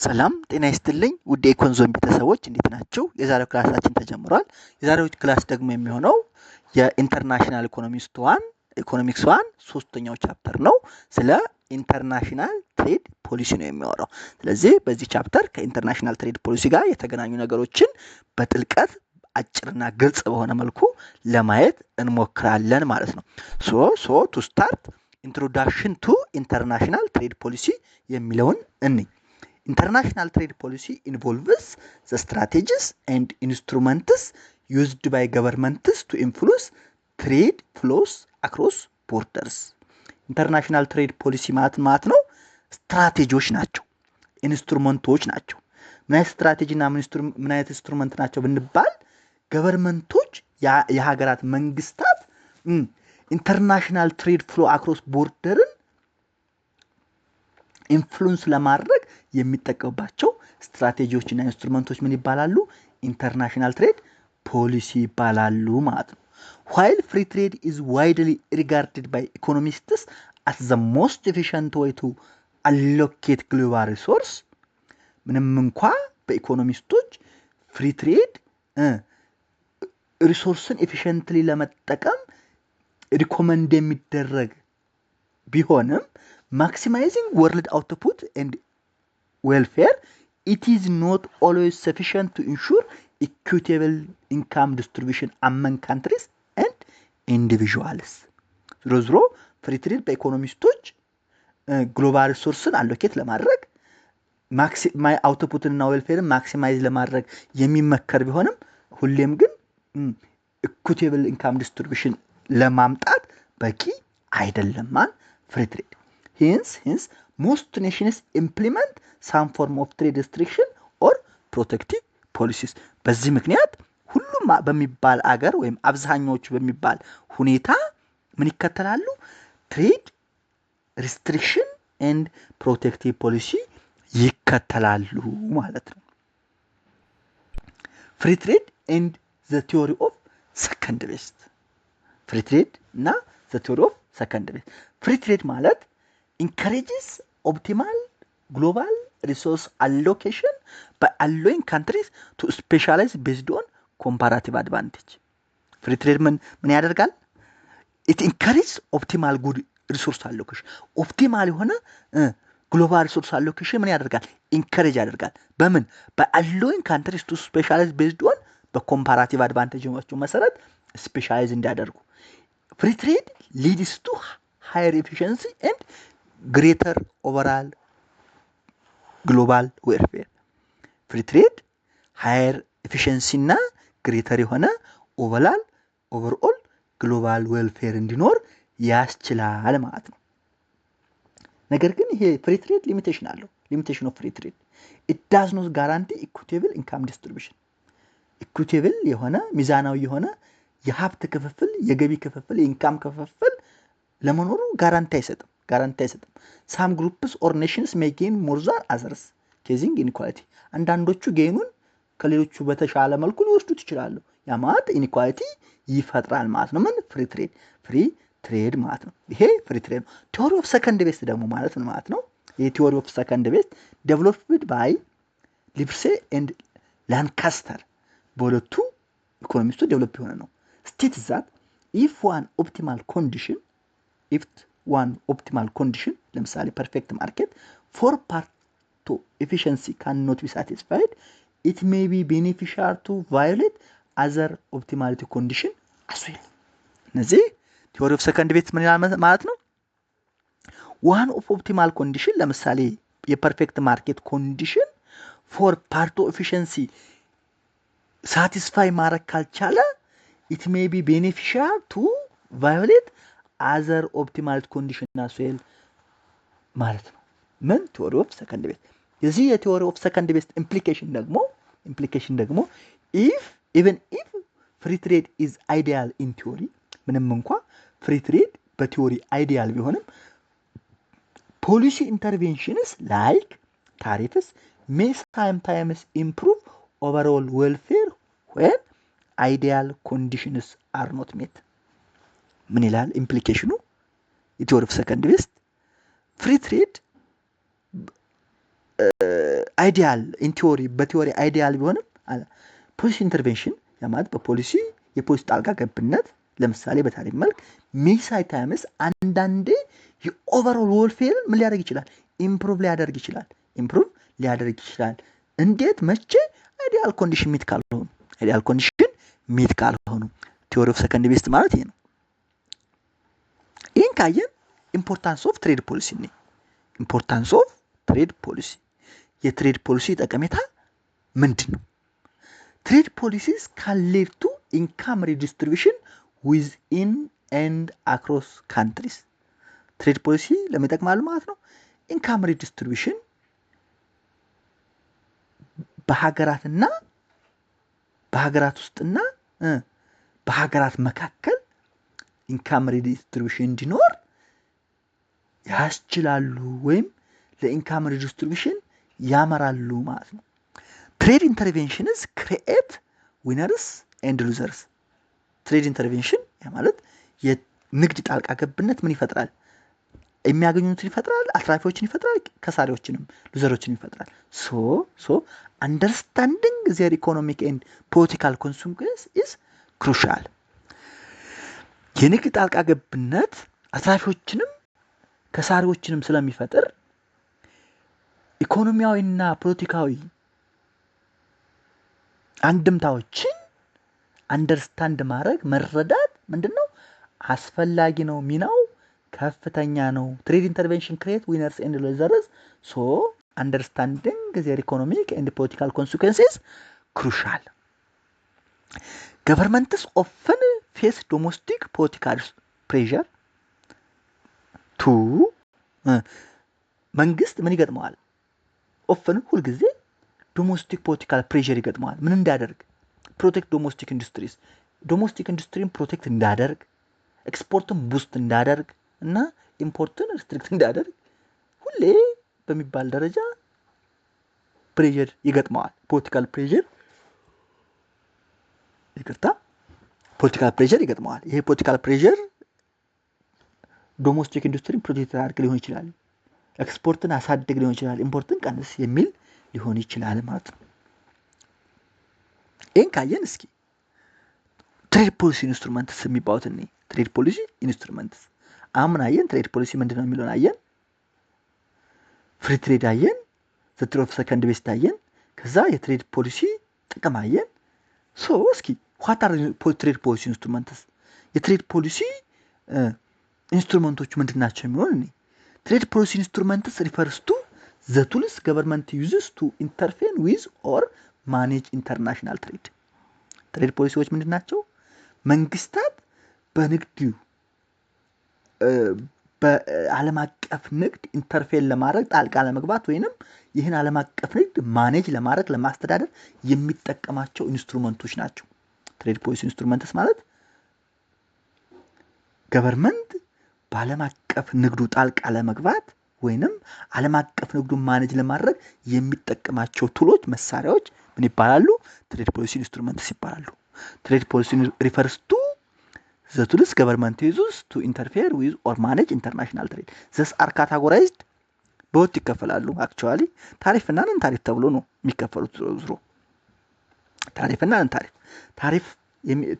ሰላም ጤና ይስጥልኝ ውድ የኮንዞም ቤተሰቦች እንዴት ናችሁ? የዛሬው ክላሳችን ተጀምሯል። የዛሬው ክላስ ደግሞ የሚሆነው የኢንተርናሽናል ኢኮኖሚክስ ዋን ሶስተኛው ቻፕተር ነው። ስለ ኢንተርናሽናል ትሬድ ፖሊሲ ነው የሚያወራው። ስለዚህ በዚህ ቻፕተር ከኢንተርናሽናል ትሬድ ፖሊሲ ጋር የተገናኙ ነገሮችን በጥልቀት አጭርና ግልጽ በሆነ መልኩ ለማየት እንሞክራለን ማለት ነው። ሶ ቱ ስታርት ኢንትሮዳክሽን ቱ ኢንተርናሽናል ትሬድ ፖሊሲ የሚለውን እንይ። International trade policy involves the strategies and instruments used by governments to influence trade flows across borders. International trade policy ማለት ነው ስትራቴጂዎች ናቸው፣ ኢንስትሩመንቶች ናቸው። ምን አይነት ስትራቴጂና ምን አይነት ኢንስትሩመንት ናቸው ብንባል ገቨርንመንቶች የሀገራት መንግስታት ኢንተርናሽናል ትሬድ ፍሎ አክሮስ ቦርደርን ኢንፍሉዌንስ ለማድረግ የሚጠቀሙባቸው ስትራቴጂዎችና ኢንስትሩመንቶች ምን ይባላሉ? ኢንተርናሽናል ትሬድ ፖሊሲ ይባላሉ ማለት ነው። While free trade is widely regarded by economists as the most efficient way to allocate global resource, ምንም እንኳ በኢኮኖሚስቶች ፍሪ ትሬድ ሪሶርስን ኤፊሽንትሊ ለመጠቀም ሪኮመንድ የሚደረግ ቢሆንም maximizing world output and welfare, it is not always sufficient to ensure equitable income distribution among countries and individuals. ዞሮ ፍሪ ትሬድ በኢኮኖሚስቶች ግሎባል ሪሶርስን አሎኬት ለማድረግ አውትፑትን እና ዌልፌርን ማክሲማይዝ ለማድረግ የሚመከር ቢሆንም ሁሌም ግን ኢኩቴብል ኢንካም ዲስትሪቢዩሽን ለማምጣት በቂ አይደለም ማለት ፍሪ ትሬድ። Hence, most nations implement some form of trade restriction or protective policies. በዚህ ምክንያት ሁሉም በሚባል አገር ወይም አብዛኛዎቹ በሚባል ሁኔታ ምን ይከተላሉ? ትሬድ ሪስትሪክሽን ኤንድ ፕሮቴክቲቭ ፖሊሲ ይከተላሉ ማለት ነው። ፍሪ ትሬድ ኤንድ ዘ ቲዮሪ ኦፍ ሰከንድ ቤስት። ፍሪ ትሬድ እና ዘ ቲዮሪ ኦፍ ሰከንድ ቤስት። ፍሪ ትሬድ ማለት encourages optimal global resource allocation by allowing countries to specialize based on comparative advantage. Free trade ምን ያደርጋል? It encourages optimal good resource allocation. Optimal የሆነ global resource allocation ምን ያደርጋል? encourage ያደርጋል። በምን? by allowing countries to specialize based on በcomparative advantage መሰረት specialize እንዲያደርጉ. Free trade leads to higher efficiency and greater overall global welfare. Free trade higher efficiency እና greater የሆነ overall global welfare እንዲኖር ያስችላል ማለት ነው። ነገር ግን ይሄ ፍሪ ትሬድ ሊሚቴሽን አለው። ሊሚቴሽን ኦፍ ፍሪ ትሬድ it does not guarantee equitable income distribution. equitable የሆነ ሚዛናዊ የሆነ የሀብት ክፍፍል፣ የገቢ ክፍፍል፣ የኢንካም ክፍፍል ለመኖሩ ጋራንቲ አይሰጥም። Some groups or nations may gain more than others, causing inequality. አንዳንዶቹ ጌኑን ከሌሎቹ በተሻለ መልኩ ሊወስዱት ይችላሉ። ያ ማለት ኢኒኳሊቲ ይፈጥራል ማለት ነው። ምን ፍሪ ትሬድ ማለት ነው። ይሄ ፍሪ ትሬድ ነው። ቲዮሪ ኦፍ ሰከንድ ቤስት ደግሞ ማለት ነው ማለት ነው። ይሄ ቲዮሪ ኦፍ ሰከንድ ቤስት ዴቨሎፕድ ባይ ሊፕሴ ኤንድ ላንካስተር በሁለቱ ኢኮኖሚስቶች ዴቨሎፕ የሆነ ነው። ስቴት ዛት if one optimal condition ለምሳሌ perfect market for part to efficiency cannot be satisfied, it may be beneficial to violate other optimality condition as well. እነዚህ ቲዮሪ ኦፍ ሰከንድ ቤት ምን ይላል ማለት ነው? one of optimal condition ለምሳሌ የፐርፌክት ማርኬት ኮንዲሽን for part to efficiency satisfy ማድረግ ካልቻለ it may be beneficial to violate other optimal condition as well ማለት ነው። ምን ቲዮሪ ኦፍ ሰከንድ ቤስት። የዚህ የቲዮሪ ኦፍ ሰከንድ ቤስት ኢምፕሊኬሽን ደግሞ even if free trade is ideal in theory, ምንም እንኳ ፍሪ ትሬድ በቲዮሪ አይዲያል ቢሆንም policy interventions like tariffs may sometimes improve overall welfare when ideal conditions are not met. ምን ይላል ኢምፕሊኬሽኑ? የቲዮሪ ኦፍ ሰከንድ ቤስት ፍሪ ትሬድ አይዲያል ኢን ቲዮሪ በቲዮሪ አይዲያል ቢሆንም ፖሊሲ ኢንተርቬንሽን ማለት በፖሊሲ የፖሊሲ ጣልቃ ገብነት ለምሳሌ በታሪክ መልክ ሜሳይ ታይምስ አንዳንዴ የኦቨርኦል ዌልፌር ምን ሊያደርግ ይችላል? ኢምፕሩቭ ሊያደርግ ይችላል። እንዴት? መቼ? አይዲያል ኮንዲሽን ሚት ካልሆኑ ቲዮሪ ኦፍ ሰከንድ ቤስት ማለት ይሄ ነው። ይህን ካየን ኢምፖርታንስ ኦፍ ትሬድ ፖሊሲ የትሬድ ፖሊሲ ጠቀሜታ ምንድን ነው? ትሬድ ፖሊሲስ ካን ሊድ ቱ ኢንካም ሪዲስትሪቢዩሽን ዊዝኢን ኤንድ አክሮስ ካንትሪስ። ትሬድ ፖሊሲ ለምን ይጠቅማሉ ማለት ነው? ኢንካም ሪዲስትሪቢዩሽን በሀገራት ውስጥና በሀገራት መካከል ኢንካም ሪዲስትሪቢዩሽን እንዲኖር ያስችላሉ ወይም ለኢንካም ሪዲስትሪቢዩሽን ያመራሉ ማለት ነው። ትሬድ ኢንተርቬንሽንስ ክሪኤት ዊነርስ ኤንድ ሉዘርስ። ትሬድ ኢንተርቬንሽን ማለት የንግድ ጣልቃ ገብነት ምን ይፈጥራል? የሚያገኙትን ይፈጥራል፣ አትራፊዎችን ይፈጥራል፣ ከሳሪዎችንም ሉዘሮችን ይፈጥራል። ሶ አንደርስታንዲንግ ዜር ኢኮኖሚክ ኤንድ ፖለቲካል ኮንሲኩዌንስ ኢዝ ክሩሻል። የንግድ ጣልቃ ገብነት አትራፊዎችንም ከሳሪዎችንም ስለሚፈጥር ኢኮኖሚያዊና ፖለቲካዊ አንድምታዎችን አንደርስታንድ ማድረግ መረዳት ምንድነው? አስፈላጊ ነው። ሚናው ከፍተኛ ነው። ትሬድ ኢንተርቬንሽን ክሬት ዊነርስ ኤንድ ሉዘርስ ሶ አንደርስታንዲንግ ዜር ኢኮኖሚክ ኤንድ ፖለቲካል ኮንሲኩዌንስስ ክሩሻል። ገቨርንመንትስ ኦፍን ፌስ ዶሜስቲክ ፖለቲካል ፕሬሸር ቱ መንግስት ምን ይገጥመዋል? ኦፍን ሁልጊዜ ዶሜስቲክ ፖለቲካል ፕሬሸር ይገጥመዋል። ምን እንዳደርግ? ፕሮቴክት ዶሜስቲክ ኢንዱስትሪን ፕሮቴክት እንዳደርግ፣ ኤክስፖርትን ቡስት እንዳደርግ እና ኢምፖርትን ሪስትሪክት እንዳደርግ ሁሌ በሚባል ደረጃ ፕሬሸር ይገጥመዋል። ፖለቲካል ፕሬሸር ይገጥመዋል። ይሄ ፖለቲካል ፕሬሸር ዶሜስቲክ ኢንዱስትሪን ፕሮቴክት አድርግ ሊሆን ይችላል፣ ኤክስፖርትን አሳድግ ሊሆን ይችላል፣ ኢምፖርትን ቀንስ የሚል ሊሆን ይችላል ማለት ነው። ይህን ካየን እስኪ ትሬድ ፖሊሲ ኢንስትሩመንትስ የሚባሉት እኔ ትሬድ ፖሊሲ ኢንስትሩመንትስ አሁን አየን። ትሬድ ፖሊሲ ምንድነው የሚለውን አየን። ፍሪ ትሬድ አየን። ዘ ቲዮሪ ኦፍ ሰከንድ ቤስት አየን። ከዛ የትሬድ ፖሊሲ ጥቅም አየን። ሶ እስኪ ዋት አር ትሬድ ፖሊሲ ኢንስትሩመንትስ? የትሬድ ፖሊሲ ኢንስትሩመንቶቹ ምንድናቸው የሚሆን እኔ ትሬድ ፖሊሲ ኢንስትሩመንትስ ሪፈርስ ቱ ዘ ቱልስ ገቨርንመንት ዩዝስ ቱ ኢንተርፌን ዊዝ ኦር ማኔጅ ኢንተርናሽናል ትሬድ። ትሬድ ፖሊሲዎች ምንድናቸው? መንግስታት በንግዱ በዓለም አቀፍ ንግድ ኢንተርፌን ለማድረግ ጣልቃ ለመግባት ወይንም ይህን ዓለም አቀፍ ንግድ ማኔጅ ለማድረግ ለማስተዳደር የሚጠቀማቸው ኢንስትሩመንቶች ናቸው። ትሬድ ፖሊሲ ኢንስትሩመንትስ ማለት ገቨርንመንት በዓለም አቀፍ ንግዱ ጣልቃ ለመግባት ወይንም ዓለም አቀፍ ንግዱን ማኔጅ ለማድረግ የሚጠቀማቸው ቱሎች፣ መሳሪያዎች ምን ይባላሉ? ትሬድ ፖሊሲ ኢንስትሩመንትስ ይባላሉ። ትሬድ ፖሊሲ ሪፈርስ ቱ ዘ ቱልስ ገቨርንመንት ዩዝስ ቱ ኢንተርፌር ዊዝ ኦር ማኔጅ ኢንተርናሽናል ትሬድ ዘስ አር ካታጎራይዝድ በሁለት ይከፈላሉ። አክቹዋሊ ታሪፍና ነን ታሪፍ ተብሎ ነው የሚከፈሉት። ዞሮ ታሪፍና ነን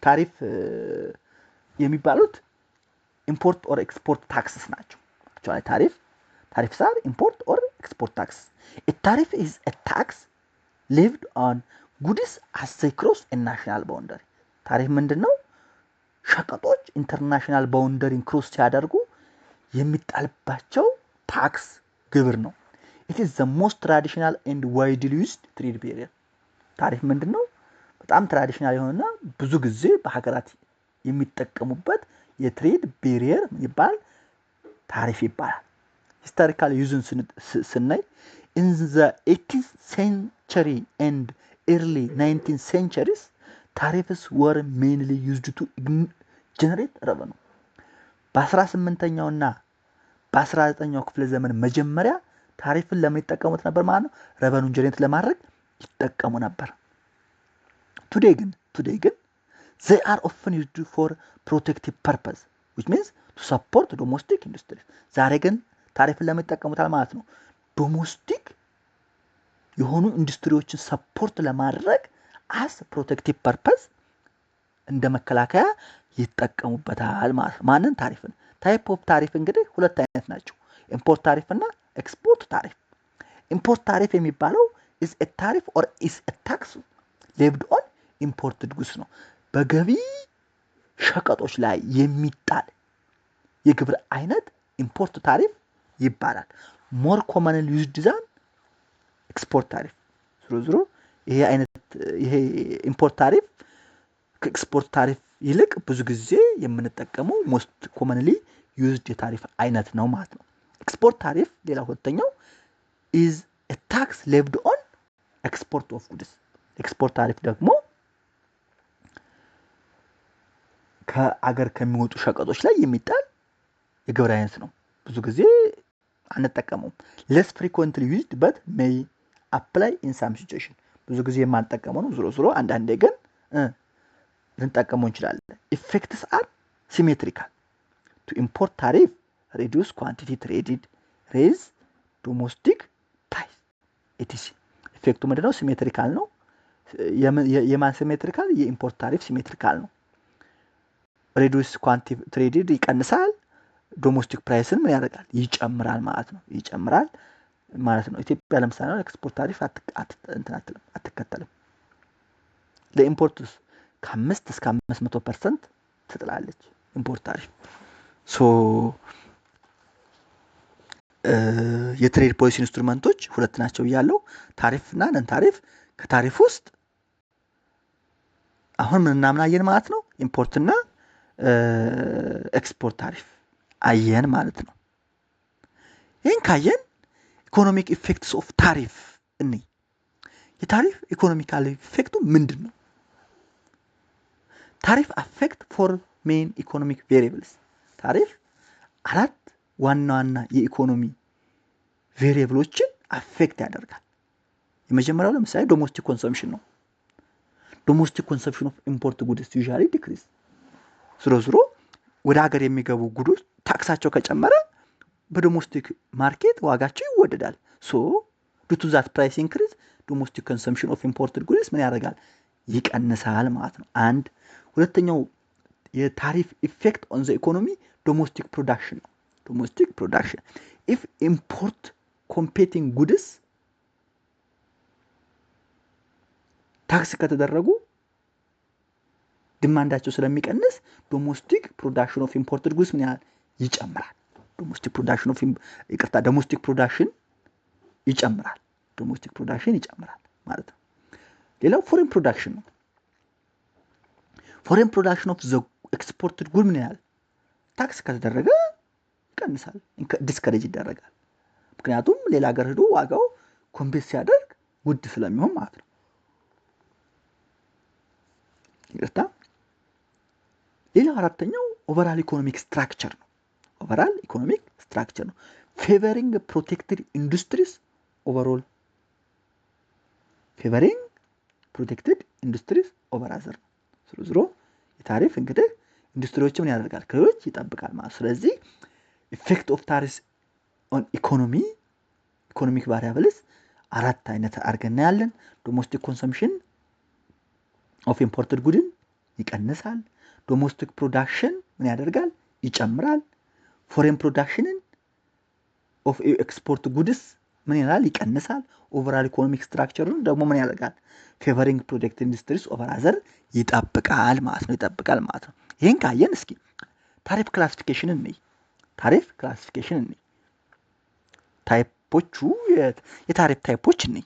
ታሪፍ የሚባሉት ኢምፖርት ኦር ኤክስፖርት ታክስስ ናቸው። አክቹዋሊ ታሪፍስ አር ኢምፖርት ኦር ኤክስፖርት ታክስ። ኤ ታሪፍ ኢዝ ኤ ታክስ ሌቭድ ኦን ጉድስ አስ ዜይ ክሮስ ኤ ናሽናል ባውንደሪ። ታሪፍ ምንድነው? ሸቀጦች ኢንተርናሽናል ባውንደሪን ክሮስ ሲያደርጉ የሚጣልባቸው ታክስ ግብር ነው። ኢት ኢዝ ዘ ሞስት ትራዲሽናል ኤንድ ዋይድሊ ዩዝድ ትሬድ ቤሪየር። ታሪፍ ምንድነው? በጣም ትራዲሽናል የሆነና ብዙ ጊዜ በሀገራት የሚጠቀሙበት የትሬድ ቤሪየር ይባል ታሪፍ ይባላል። ሂስቶሪካል ዩዝን ስናይ in the 18th century and early 19th centuries tariffs were mainly used to generate revenue. በ18ኛው እና በ19ኛው ክፍለ ዘመን መጀመሪያ ታሪፍን ለምን ይጠቀሙት ነበር ማለት ነው? ረቨኑን ጀነሬት ለማድረግ ይጠቀሙ ነበር። today ግን they are often used for protective purpose which means to support domestic industries. ዛሬ ግን ታሪፍን ለምን ይጠቀሙታል ማለት ነው? ዶሜስቲክ የሆኑ ኢንዱስትሪዎችን ሰፖርት ለማድረግ አስ ፕሮቴክቲቭ ፐርፐስ እንደ መከላከያ ይጠቀሙበታል ማለት ነው። ማንን? ታሪፍን። ታይፕ ኦፍ ታሪፍ እንግዲህ ሁለት አይነት ናቸው፣ ኢምፖርት ታሪፍ እና ኤክስፖርት ታሪፍ። ኢምፖርት ታሪፍ የሚባለው is a tariff or is a tax levied on imported goods ነው። በገቢ ሸቀጦች ላይ የሚጣል የግብር አይነት ኢምፖርት ታሪፍ ይባላል። ሞር ኮመንሊ ዩዝድ ዛን ኤክስፖርት ታሪፍ። ዝሮ ይሄ ኢምፖርት ታሪፍ ከኤክስፖርት ታሪፍ ይልቅ ብዙ ጊዜ የምንጠቀመው ሞስት ኮመንሊ ዩዝድ የታሪፍ አይነት ነው ማለት ነው። ኤክስፖርት ታሪፍ ሌላ ሁለተኛው is a tax levied on export of goods። ኤክስፖርት ታሪፍ ደግሞ ከአገር ከሚወጡ ሸቀጦች ላይ የሚጣል የግብር አይነት ነው። ብዙ ጊዜ አንጠቀመውም። less frequently used but may apply in some situation። ብዙ ጊዜ የማንጠቀመው ነው። ዝሮ አንዳንዴ ግን ልንጠቀመው እንችላለን። effects are symmetrical to import tariff reduce quantity traded raise domestic price etc። ኢፌክቱ ምንድነው? ሲሜትሪካል ነው። የማን ሲሜትሪካል? የኢምፖርት ታሪፍ ሲሜትሪካል ነው። ሪዱስ ኳንቲቲ ትሬድድ ይቀንሳል፣ ዶሜስቲክ ፕራይስን ምን ያደርጋል? ይጨምራል ማለት ነው። ይጨምራል ማለት ነው። ኢትዮጵያ ለምሳሌ ኤክስፖርት ታሪፍ አትከተልም። ለኢምፖርትስ ከ5 እስከ 500% ትጥላለች ኢምፖርት ታሪፍ። የትሬድ ፖሊሲ ኢንስትሩመንቶች ሁለት ናቸው ያለው፣ ታሪፍ እና ነን ታሪፍ። ከታሪፍ ውስጥ አሁን ምን እናምናየን ማለት ነው? ኢምፖርት እና ኤክስፖርት ታሪፍ አየን ማለት ነው። ይህን ካየን ኢኮኖሚክ ኢፌክትስ ኦፍ ታሪፍ እኔ የታሪፍ ኢኮኖሚካል ኢፌክቱ ምንድን ነው? ታሪፍ አፌክት ፎር ሜን ኢኮኖሚክ ቬሪየብልስ። ታሪፍ አራት ዋና የኢኮኖሚ ቬሪየብሎችን አፌክት ያደርጋል። የመጀመሪያው ለምሳሌ ዶሜስቲክ ኮንሰምፕሽን ነው። ዶሜስቲክ ኮንሰምፕሽን ኦፍ ኢምፖርት ጉድስ ዩዥዋሊ ዲክሪዝ። ዝሮ ወደ ሀገር የሚገቡ ጉዶች ታክሳቸው ከጨመረ በዶሜስቲክ ማርኬት ዋጋቸው ይወደዳል። ዱ ቱ ዛት ፕራይስ ኢንክሪዝ ዶሜስቲክ ኮንሰምፕሽን ኦፍ ኢምፖርትድ ጉድስ ምን ያደርጋል? ይቀንሳል ማለት ነው። አንድ ሁለተኛው የታሪፍ ኢፌክት ኦን ዘ ኢኮኖሚ ዶሜስቲክ ፕሮዳክሽን ነው። ዶሜስቲክ ፕሮዳክሽን ኢፍ ኢምፖርት ኮምፔቲንግ ጉድስ ታክስ ከተደረጉ ዲማንዳቸው ስለሚቀንስ ዶሜስቲክ ፕሮዳክሽን ኦፍ ኢምፖርትድ ጉድስ ምን ያህል ይጨምራል? ዶሜስቲክ ፕሮዳክሽን ይጨምራል። ዶሜስቲክ ፕሮዳክሽን ይጨምራል ማለት ነው። ሌላው ፎሬን ፕሮዳክሽን ነው። ፎሬን ፕሮዳክሽን ኦፍ ዘ ኤክስፖርትድ ጉድ ምን ያህል ታክስ ከተደረገ ይቀንሳል፣ ዲስከሬጅ ይደረጋል። ምክንያቱም ሌላ ሀገር ሄዶ ዋጋው ኮምፔት ሲያደርግ ውድ ስለሚሆን ማለት ነው። ይርታ ሌላው አራተኛው ኦቨራል ኢኮኖሚክ ስትራክቸር ነው። ኦቨራል ኢኮኖሚክ ስትራክቸር ነው። ፌቨሪንግ ፕሮቴክትድ ኢንዱስትሪስ ኦቨርኦል ፌቨሪንግ ፕሮቴክትድ ኢንዱስትሪስ ኦቨር አዘር ነው። ዝሮ የታሪፍ እንግዲህ ኢንዱስትሪዎችን ምን ያደርጋል? ከሌሎች ይጠብቃል ማለት። ስለዚህ ኢፌክት ኦፍ ታሪፍ ኦን ኢኮኖሚክ ቫሪያብልስ አራት አይነት አድርገን እናያለን። ዶሜስቲክ ኮንሰምፕሽን ኦፍ ኢምፖርትድ ጉድን ይቀንሳል። ዶሜስቲክ ፕሮዳክሽን ምን ያደርጋል? ይጨምራል። ፎሬን ፕሮዳክሽንን ኦፍ ኤክስፖርት ጉድስ ምን ይላል? ይቀንሳል። ኦቨራል ኢኮኖሚክ ስትራክቸሩን ደግሞ ምን ያደርጋል? ፌቨሪንግ ፕሮቴክትድ ኢንዱስትሪስ ኦቨር አዘር ይጠብቃል ማለት ነው። ይህን ካየን እስኪ ታሪፍ ክላሲፊኬሽንን እንይ። ታይፖቹ የታሪፍ ታይፖች እንይ።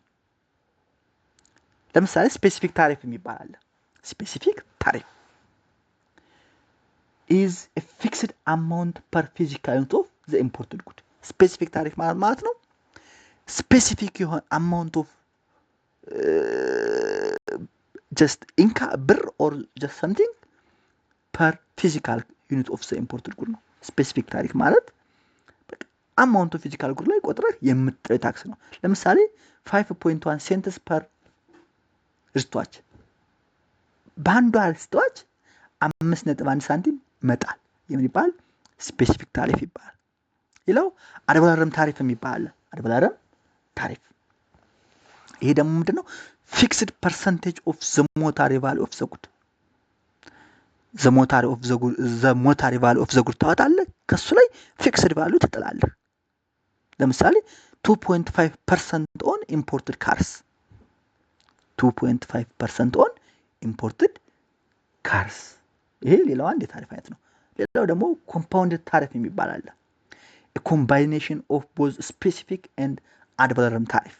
ለምሳሌ ስፔሲፊክ ታሪፍ የሚባል አለ። ስፔሲፊክ ታሪፍ is a fixed amount per physical unit of the imported good። ስፔሲፊክ ታሪፍ ማለት ነው ስፔሲፊክ የሆነ አማውንት ኦፍ just ብር or just something per physical unit of the imported good ነው። ስፔሲፊክ ታሪፍ ማለት አማውንት ኦፍ ፊዚካል ጉድ ላይ ቆጥረህ የምትጠይቅ ታክስ ነው። ለምሳሌ 5.1 ሴንትስ ፐር ሪስቶች በአንዷ ሪስቶች 5.1 ሳንቲም መጣል የሚባል ስፔሲፊክ ታሪፍ ይባላል። ሌላው አድበላረም ታሪፍ የሚባል አለ። አድበላረም ታሪፍ ይሄ ደግሞ ምንድነው? ፊክስድ ፐርሰንቴጅ ኦፍ ዘ ሞታሪ ቫልዩ ኦፍ ዘ ጉድ ዘ ሞታሪ ቫልዩ ኦፍ ዘ ጉድ ታወጣለህ። ከሱ ላይ ፊክስድ ቫልዩ ትጥላለህ። ለምሳሌ 2.5% ኦን ኢምፖርትድ ካርስ 2.5% ኦን ኢምፖርትድ ካርስ። ይሄ ሌላው አንድ የታሪፍ አይነት ነው። ሌላው ደግሞ ኮምፓውንድ ታሪፍ የሚባል አለ። ኮምባይኔሽን ኦፍ ቦዝ ስፔሲፊክ ኤንድ አድቫለረም ታሪፍ።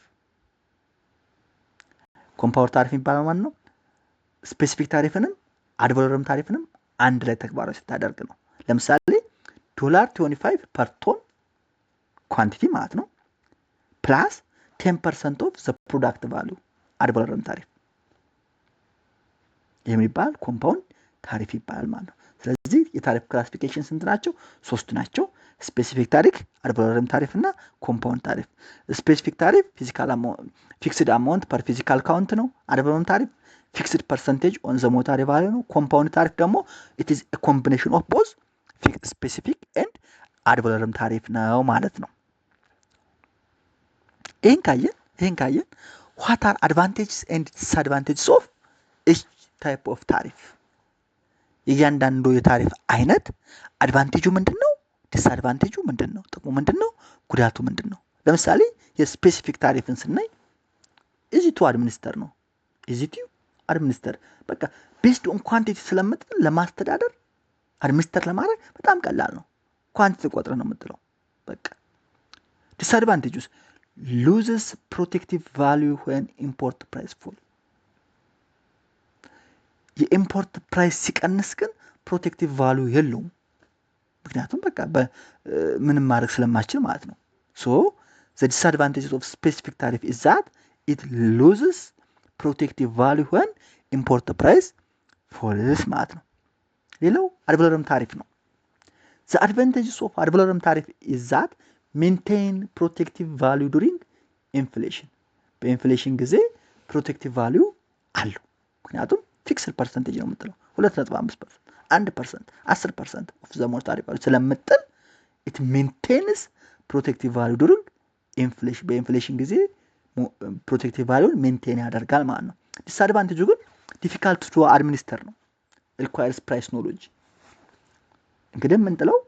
ኮምፓውንድ ታሪፍ የሚባለው ማለት ነው ስፔሲፊክ ታሪፍንም አድቫለረም ታሪፍንም አንድ ላይ ተግባራዊ ስታደርግ ነው። ለምሳሌ $25 ፐር ቶን ኳንቲቲ ማለት ነው ፕላስ 10% ኦፍ ዘ ፕሮዳክት ቫልዩ አድቫለረም ታሪፍ የሚባል ኮምፓውንድ ታሪፍ ይባላል ማለት ነው። ስለዚህ የታሪፍ ክላሲፊኬሽን ስንት ናቸው? 3 ናቸው። ስፔሲፊክ ታሪፍ፣ አድቫለረም ታሪፍ እና ኮምፓውንድ ታሪፍ። ስፔሲፊክ ታሪፍ ፊክስድ አማውንት ፐር ፊዚካል ካውንት ነው። አድቫለረም ታሪፍ ፊክስድ ፐርሰንቴጅ ኦን ዘ ሞታሪ ቫልዩ ነው። ኮምፓውንድ ታሪፍ ደግሞ ኢት ኢዝ ኤ ኮምቢኔሽን ኦፍ ቦዝ ስፔሲፊክ ኤንድ አድቫለረም ታሪፍ ነው ማለት ነው። ይህን ካየን ዋት አር አድቫንቴጅስ ኤንድ ዲስአድቫንቴጅስ ኦፍ ኢች ታይፕ ኦፍ ታሪፍ። የእያንዳንዱ የታሪፍ አይነት አድቫንቴጁ ምንድን ነው? ዲስአድቫንቴጁ ምንድን ነው? ጥቅሙ ምንድን ነው? ጉዳቱ ምንድን ነው? ለምሳሌ የስፔሲፊክ ታሪፍን ስናይ ኢዚ ቱ አድሚኒስተር ነው። ኢዚ ቱ አድሚኒስተር በቃ ቤስድ ኦን ኳንቲቲ ስለምጥል ለማስተዳደር አድሚኒስተር ለማድረግ በጣም ቀላል ነው። ኳንቲቲ ቆጥረ ነው የምጥለው በቃ። ዲስአድቫንቴጁስ loses protective value when import price fall። የኢምፖርት ፕራይስ ሲቀንስ ግን ፕሮቴክቲቭ ቫልዩ የለውም። ምክንያቱም በቃ ምንም ማድረግ ስለማችል ማለት ነው። ሶ the disadvantages of specific tariff is that it loses protective value when import price falls ማለት ነው። ሌላው አድቫለረም ታሪፍ ነው። the advantages of አድቫለረም ታሪፍ is that maintain protective value during inflation። በኢንፍሌሽን ጊዜ ፕሮቴክቲቭ ቫልዩ አለው። ምክንያቱም ፊክስድ ፐርሰንቴጅ ነው የምጥለው 2.5%፣ 1%፣ 10% ኦፍ ዘ ሞታሪ ቫልዩ ስለምጥል it maintains protective value during inflation። በኢንፍሌሽን ጊዜ ፕሮቴክቲቭ ቫልዩን ሜንቴን ያደርጋል ማለት ነው። ዲስአድቫንቴጁ ግን ዲፊካልት ቱ አድሚኒስተር ነው። requires price knowledge። እንግዲህ የምንጥለው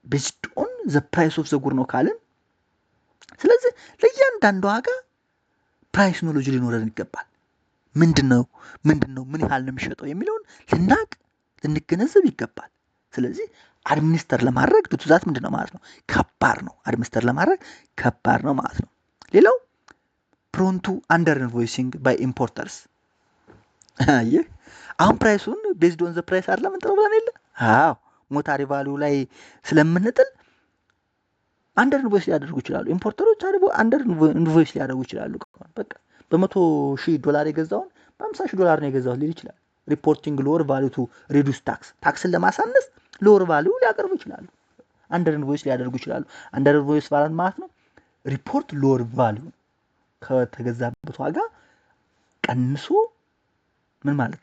ቤዝድ ኦን ዘ ፕራይስ ኦፍ ዘ ጉድ ነው ካልን፣ ስለዚህ ለእያንዳንዱ ዋጋ ፕራይስ ኖሎጂ ሊኖረን ይገባል። ምንድነው ምን ያህል ነው የሚሸጠው የሚለውን ልንገነዘብ ይገባል። ስለዚህ አድሚኒስተር ለማድረግ ዱትዛት ምንድነው ማለት ነው? ከባድ ነው። አድሚኒስተር ለማድረግ ከባድ ነው ማለት ነው። ሌላው ፕሮንቱ አንደር ኢንቮይሲንግ ባይ ኢምፖርተርስ። ይህ አሁን ፕራይሱን ቤዝድ ኦን ዘ ፕራይስ አይደለም እንጥለው ብለን የለ? አዎ ሞታሪ ቫልዩ ላይ ስለምንጥል አንደር ኢንቮይስ ሊያደርጉ ይችላሉ። ኢምፖርተሮች አንደር ኢንቮይስ ሊያደርጉ ይችላሉ። በቃ $100,000 የገዛውን $50,000 ነው የገዛው ሊል ይችላል። ሪፖርቲንግ ሎወር ቫልዩ ቱ ሪዱስ ታክስን ለማሳነስ ሎወር ቫልዩ ሊያቀርቡ ይችላሉ። አንደር ኢንቮይስ ሊያደርጉ ይችላሉ። አንደር ኢንቮይስ ማለት ነው ሪፖርት ሎወር ቫልዩ ከተገዛበት ዋጋ ቀንሶ ምን ማለት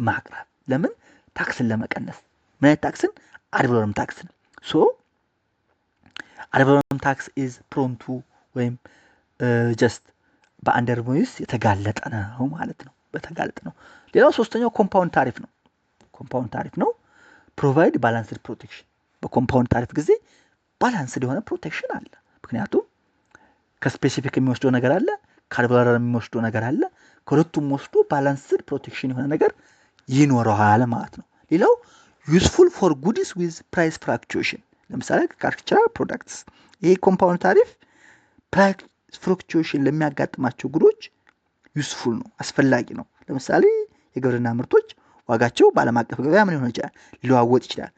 ማቅረብ። ለምን? ታክስን ለመቀነስ። ምን አይነት ታክስን? አድቫለረም ታክስን። ሶ አድቫለረም ታክስ ኢዝ ፕሮንቱ ወይም ጀስት በአንደር ኢንቮይስ የተጋለጠ ነው ማለት ነው። በተጋለጠ ነው። ሌላው ሶስተኛው ኮምፓውንድ ታሪፍ ነው። ኮምፓውንድ ታሪፍ ነው ፕሮቫይድ ባላንስድ ፕሮቴክሽን። በኮምፓውንድ ታሪፍ ጊዜ ባላንስድ የሆነ ፕሮቴክሽን አለ። ምክንያቱም ከስፔሲፊክ የሚወስደው ነገር አለ፣ ከአድቫለረም የሚወስደው ነገር አለ። ከሁለቱም ወስዶ ባላንስድ ፕሮቴክሽን የሆነ ነገር ይኖረዋል ማለት ነው። ሌላው ዩስፉል ፎር ጉድስ ዊዝ ፕራይስ ፍላክቹዌሽን። ለምሳሌ ከአግሪካልቸራል ፕሮዳክትስ ይሄ ኮምፓውንድ ታሪፍ ፕራይስ ፍላክቹዌሽን ለሚያጋጥማቸው ጉዶች ዩስፉል ነው፣ አስፈላጊ ነው። ለምሳሌ የግብርና ምርቶች ዋጋቸው በዓለም አቀፍ ገበያ ምን ሊሆን ይችላል? ሊለዋወጥ ይችላል።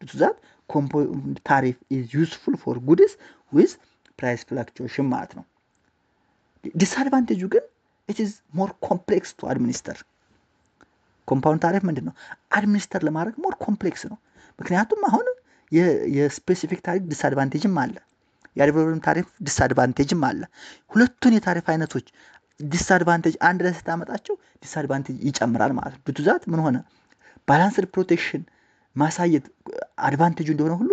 ዱቱዛት ኮምፓውንድ ታሪፍ ኢዝ ዩስፉል ፎር ጉድስ ዊዝ ፕራይስ ፍላክቹዌሽን ማለት ነው። ዲስአድቫንቴጁ ግን ኢት ኢዝ ሞር ኮምፕሌክስ ቱ አድሚኒስተር። ኮምፓውንድ ታሪፍ ምንድን ነው? አድሚኒስተር ለማድረግ ሞር ኮምፕሌክስ ነው። ምክንያቱም አሁን የስፔሲፊክ ታሪፍ ዲስአድቫንቴጅም አለ፣ የአድቫለረም ታሪፍ ዲስአድቫንቴጅም አለ። ሁለቱን የታሪፍ አይነቶች ዲስአድቫንቴጅ አንድ ላይ ስታመጣቸው ዲስአድቫንቴጅ ይጨምራል ማለት ነው። ዱቱዛት ምን ሆነ? ባላንስድ ፕሮቴክሽን ማሳየት አድቫንቴጁ እንደሆነ ሁሉ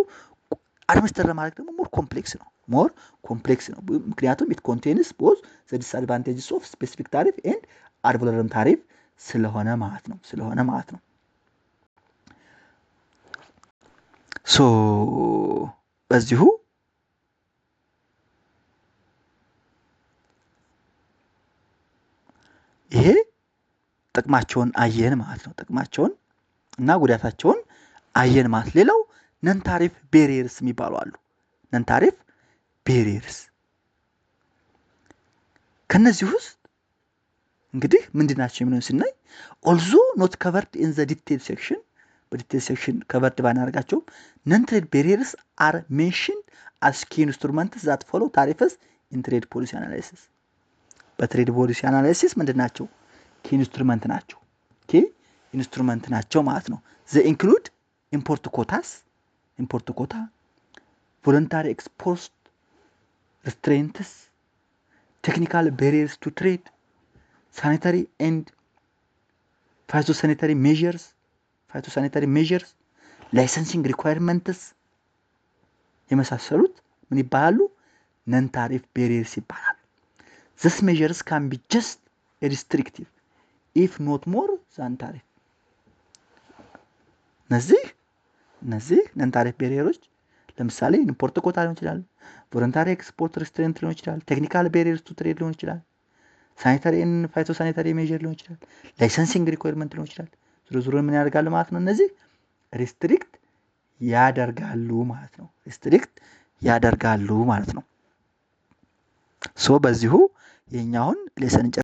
አድሚኒስተር ለማድረግ ደግሞ ሞር ኮምፕሌክስ ነው። ምክንያቱም it contains both the disadvantages of specific tariff and ad valorem tariff ስለሆነ ማለት ነው። ሶ በዚሁ ይሄ ጥቅማቸውን አየን ማለት ነው። ጥቅማቸውን እና ጉዳታቸውን አየን ማለት። ሌላው ነን ታሪፍ ቤሪየርስ የሚባሉ አሉ። ነን ታሪፍ ቤሪየርስ ከነዚህ ውስጥ እንግዲህ ምንድናቸው የሚለውን ስናይ ኦልዞ ኖት ከቨርድ ኢን ዘ ዲቴል ሴክሽን በዲቴል ሴክሽን ከቨርድ ባናደርጋቸውም ነን ትሬድ ቤሪየርስ አር ሜንሽንድ አስ ኪ ኢንስትሩመንትስ ዛት ፎሎ ታሪፍስ ኢን ትሬድ ፖሊሲ አናላይሲስ። በትሬድ ፖሊሲ አናላይሲስ ምንድናቸው? ኪ ኢንስትሩመንት ናቸው ማለት ነው። ዘ ኢንክሉድ ኢምፖርት ኮታ፣ ቮለንታሪ ኤክስፖርት ሪስትሬንትስ፣ ቴክኒካል ቤሪየርስ ቱ ትሬድ፣ ሳኒታሪ ኤንድ ፋይቶሳኒታሪ ሜዠርስ፣ ላይሰንሲንግ ሪኳየርመንትስ የመሳሰሉት ምን ይባላሉ? ነን ታሪፍ ቤሪየርስ ይባላሉ። These measures can be just restrictive if not more than tariff። እነዚህ ነን ታሪፍ ቤሪየሮች ለምሳሌ ኢምፖርት ኮታ ሊሆን ይችላል፣ ቮለንታሪ ኤክስፖርት ሪስትሬንት ሊሆን ይችላል፣ ቴክኒካል ቤሪየርስ ቱ ትሬድ ሊሆን ይችላል፣ ሳኒታሪ ኤንድ ፋይቶሳኒታሪ ሜዠር ሊሆን ይችላል፣ ላይሰንሲንግ ሪኳየርመንት ሊሆን ይችላል። ዙሮ ምን ያደርጋሉ ማለት ነው? እነዚህ ሪስትሪክት ያደርጋሉ ማለት ነው። ሶ በዚሁ የኛውን ሌሰን